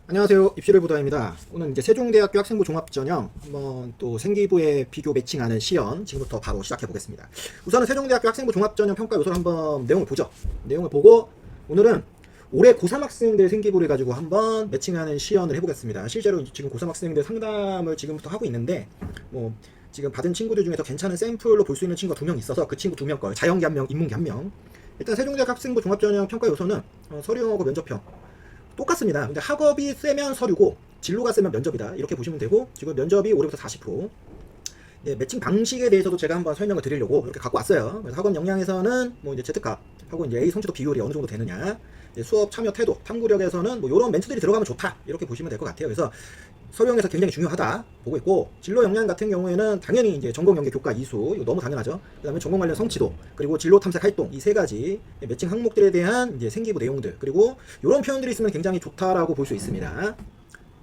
안녕하세요. 입시를 보다입니다. 오늘 이제 세종대학교 학생부 종합전형 한번 또 생기부에 비교 매칭하는 시연 지금부터 바로 시작해 보겠습니다. 우선은 세종대학교 학생부 종합전형 평가 요소를 한번 내용을 보죠. 내용을 보고 오늘은 올해 고3 학생들 생기부를 가지고 한번 매칭하는 시연을 해보겠습니다. 실제로 지금 고3 학생들 상담을 지금부터 하고 있는데 지금 받은 친구들 중에서 괜찮은 샘플로 볼 수 있는 친구가 2명 있어서 그 친구 2명 걸 자연계 1명, 인문계 1명. 일단 세종대학 학생부 종합전형 평가 요소는 서류형하고 면접형 똑같습니다. 근데 학업이 세면 서류고 진로가 세면 면접이다. 이렇게 보시면 되고 지금 면접이 올해부터 40%. 네, 매칭 방식에 대해서도 제가 한번 설명을 드리려고 이렇게 갖고 왔어요. 그래서 학업 역량에서는 이제 Z값 하고 이제 A 성취도 비율이 어느 정도 되느냐, 수업 참여 태도, 탐구력에서는 이런 멘트들이 들어가면 좋다. 이렇게 보시면 될 것 같아요. 그래서 서류형에서 굉장히 중요하다 보고 있고, 진로 역량 같은 경우에는 당연히 이제 전공 연계 교과 이수 이거 너무 당연하죠. 그다음에 전공 관련 성취도, 그리고 진로 탐색 활동, 이 세 가지 매칭 항목들에 대한 이제 생기부 내용들, 그리고 이런 표현들이 있으면 굉장히 좋다라고 볼 수 있습니다.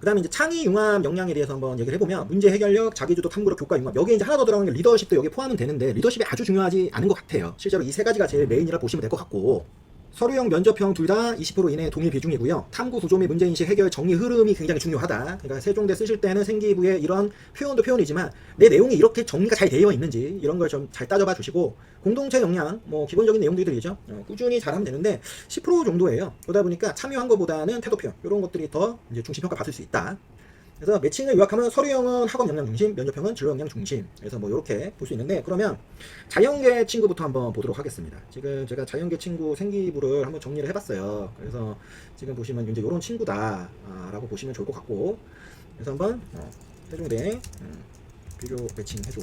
그 다음에 이제 창의 융합 역량에 대해서 한번 얘기를 해보면, 문제 해결력, 자기주도, 탐구력, 교과 융합, 여기에 이제 하나 더 들어가는 게 리더십도 여기 포함은 되는데, 리더십이 아주 중요하지 않은 것 같아요. 실제로 이 세 가지가 제일 메인이라 보시면 될 것 같고, 서류형, 면접형 둘 다 20% 이내 동일 비중이고요. 탐구, 구조 및 문제인식, 해결, 정리, 흐름이 굉장히 중요하다. 그러니까 세종대 쓰실 때는 생기부에 이런 표현도 표현이지만 내 내용이 이렇게 정리가 잘 되어 있는지 이런 걸 좀 잘 따져봐 주시고, 공동체 역량, 기본적인 내용들이죠. 꾸준히 잘하면 되는데 10% 정도예요. 그러다 보니까 참여한 것보다는 태도 표현, 이런 것들이 더 이제 중심 평가 받을 수 있다. 그래서 매칭을 요약하면 서류형은 학업 역량 중심, 면접형은 진로 역량 중심. 그래서 이렇게 볼 수 있는데, 그러면 자연계 친구부터 한번 보도록 하겠습니다. 지금 제가 자연계 친구 생기부를 한번 정리를 해봤어요. 그래서 지금 보시면 이제 이런 친구다라고 보시면 좋을 것 같고, 그래서 한번 세종대 비교 매칭 해줘.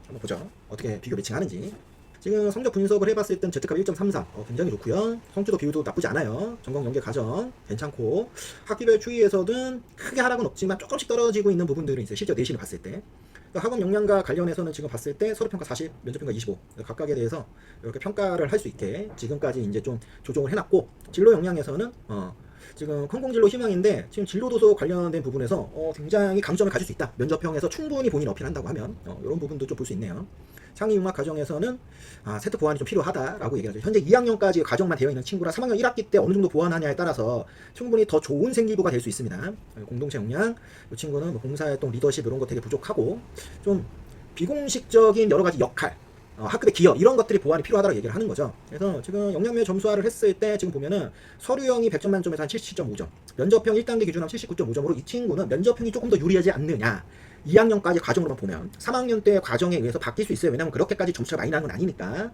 한번 보죠. 어떻게 비교 매칭하는지. 지금 성적 분석을 해봤을 땐 Z값 1.33 굉장히 좋고요. 성취도 비율도 나쁘지 않아요. 전공 연계 과정 괜찮고, 학기별 추이에서는 크게 하락은 없지만 조금씩 떨어지고 있는 부분들은 있어요. 실제 내신을 봤을 때. 그러니까 학업 역량과 관련해서는 지금 봤을 때 서류평가 40, 면접평가 25 각각에 대해서 이렇게 평가를 할 수 있게 지금까지 이제 좀 조정을 해놨고, 진로 역량에서는 지금 컴공진로 희망인데 지금 진로도서 관련된 부분에서 굉장히 강점을 가질 수 있다. 면접형에서 충분히 본인 어필한다고 하면 이런 부분도 좀 볼 수 있네요. 상위 융합 과정에서는 세트 보완이 좀 필요하다라고 얘기하죠. 현재 2학년까지 과정만 되어 있는 친구라 3학년 1학기 때 어느 정도 보완하냐에 따라서 충분히 더 좋은 생기부가 될 수 있습니다. 공동체 역량, 이 친구는 봉사활동, 리더십 이런 거 되게 부족하고 좀 비공식적인 여러 가지 역할, 학급의 기여, 이런 것들이 보완이 필요하다고 얘기를 하는 거죠. 그래서 지금 역량면 점수화를 했을 때 지금 보면은 서류형이 100점 만점에서 한 77.5점, 면접형 1단계 기준하면 79.5점으로 이 친구는 면접형이 조금 더 유리하지 않느냐. 2학년까지 과정으로만 보면 3학년 때 과정에 의해서 바뀔 수 있어요. 왜냐면 그렇게까지 점수가 많이 나는 건 아니니까.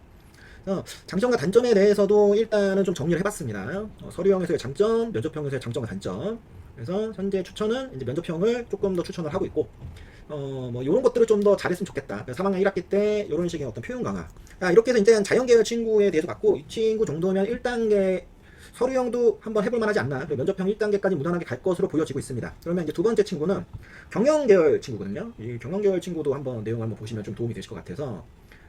장점과 단점에 대해서도 일단은 좀 정리를 해봤습니다. 서류형에서의 장점, 면접형에서의 장점과 단점. 그래서 현재 추천은 이제 면접형을 조금 더 추천을 하고 있고, 이런 것들을 좀 더 잘했으면 좋겠다. 3학년 1학기 때 이런 식의 어떤 표현 강화. 이렇게 해서 이제 자연계열 친구에 대해서 봤고, 이 친구 정도면 1단계 서류형도 한번 해볼 만하지 않나. 면접형 1단계까지 무난하게 갈 것으로 보여지고 있습니다. 그러면 이제 두 번째 친구는 경영계열 친구거든요. 이 경영계열 친구도 한번 내용을 한번 보시면 좀 도움이 되실 것 같아서,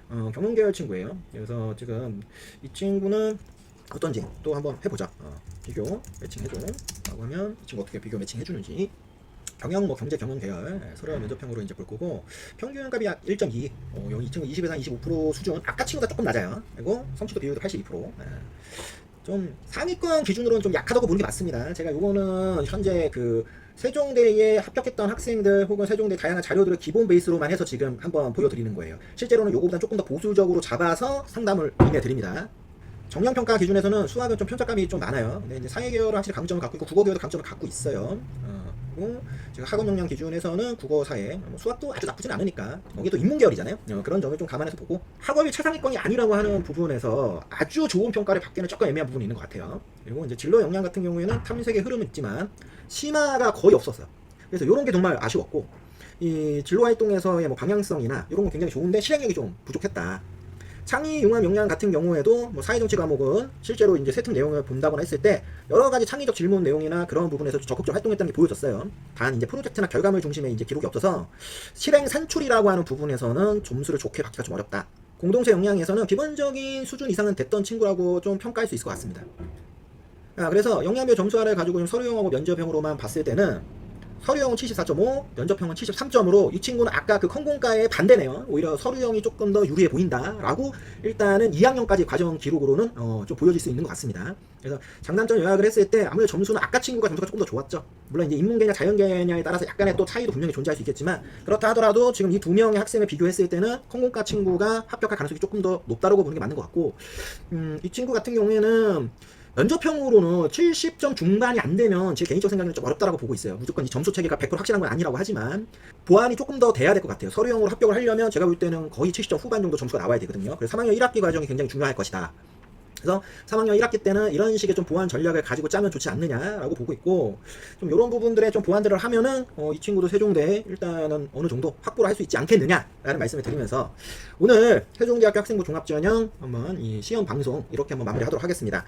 경영계열 친구예요. 그래서 지금 이 친구는 어떤지 또 한번 해보자. 비교 매칭 해줘 라고 하면 이 친구 어떻게 비교 매칭 해주는지. 경영, 경제 경영 계열, 서류 면접형으로 이제 볼 거고, 평균값이 약 1.2, 여기 이 친구 20에서 25% 수준, 아까 친구보다 조금 낮아요. 그리고 성취도 비율도 82%. 좀 상위권 기준으로는 좀 약하다고 보는 게 맞습니다. 제가 요거는 현재 그 세종대에 합격했던 학생들 혹은 세종대 다양한 자료들을 기본 베이스로만 해서 지금 한번 보여드리는 거예요. 실제로는 요거보다 조금 더 보수적으로 잡아서 상담을 임해드립니다. 정량평가 기준에서는 수학은 좀 편차감이 좀 많아요. 근데 이제 사회 계열은 확실히 강점을 갖고 있고, 국어 계열도 강점을 갖고 있어요. 그리고 제가 학업 역량 기준에서는 국어, 사회, 수학도 아주 나쁘진 않으니까, 여기도 인문 계열이잖아요. 그런 점을 좀 감안해서 보고, 학업이 최상위권이 아니라고 하는 부분에서 아주 좋은 평가를 받기는 조금 애매한 부분이 있는 것 같아요. 그리고 이제 진로 역량 같은 경우에는 탐색의 흐름은 있지만 심화가 거의 없었어요. 그래서 이런 게 정말 아쉬웠고, 이 진로 활동에서의 방향성이나 이런 건 굉장히 좋은데 실행력이 좀 부족했다. 창의 융합 역량 같은 경우에도 사회정치 과목은 실제로 이제 세특 내용을 본다거나 했을 때 여러 가지 창의적 질문 내용이나 그런 부분에서 적극적으로 활동했다는 게 보여졌어요. 단 이제 프로젝트나 결과물 중심의 이제 기록이 없어서 실행 산출이라고 하는 부분에서는 점수를 좋게 받기가 좀 어렵다. 공동체 역량에서는 기본적인 수준 이상은 됐던 친구라고 좀 평가할 수 있을 것 같습니다. 그래서 역량별 점수화를 가지고 서류형하고 면접형으로만 봤을 때는 서류형은 74.5, 면접형은 73점으로 이 친구는 아까 그 컴공과의 반대네요. 오히려 서류형이 조금 더 유리해 보인다라고 일단은 2학년까지 과정 기록으로는 좀 보여질 수 있는 것 같습니다. 그래서 장단점 요약을 했을 때 아무래도 점수는 아까 친구가 점수가 조금 더 좋았죠. 물론 이제 인문계냐 자연계냐에 따라서 약간의 또 차이도 분명히 존재할 수 있겠지만 그렇다 하더라도 지금 이 두 명의 학생을 비교했을 때는 컴공과 친구가 합격할 가능성이 조금 더 높다고 보는 게 맞는 것 같고 이 친구 같은 경우에는 면접형으로는 70점 중반이 안 되면 제 개인적 생각에는 좀 어렵다고 보고 있어요. 무조건 이 점수 체계가 100% 확실한 건 아니라고 하지만 보완이 조금 더 돼야 될 것 같아요. 서류형으로 합격을 하려면 제가 볼 때는 거의 70점 후반 정도 점수가 나와야 되거든요. 그래서 3학년 1학기 과정이 굉장히 중요할 것이다. 그래서 3학년 1학기 때는 이런 식의 좀 보완 전략을 가지고 짜면 좋지 않느냐라고 보고 있고 좀 이런 부분들에 좀 보완들을 하면은 이 친구도 세종대에 일단은 어느 정도 확보를 할 수 있지 않겠느냐라는 말씀을 드리면서 오늘 세종대학교 학생부 종합전형 한번 이 시험 방송 이렇게 한번 마무리하도록 하겠습니다.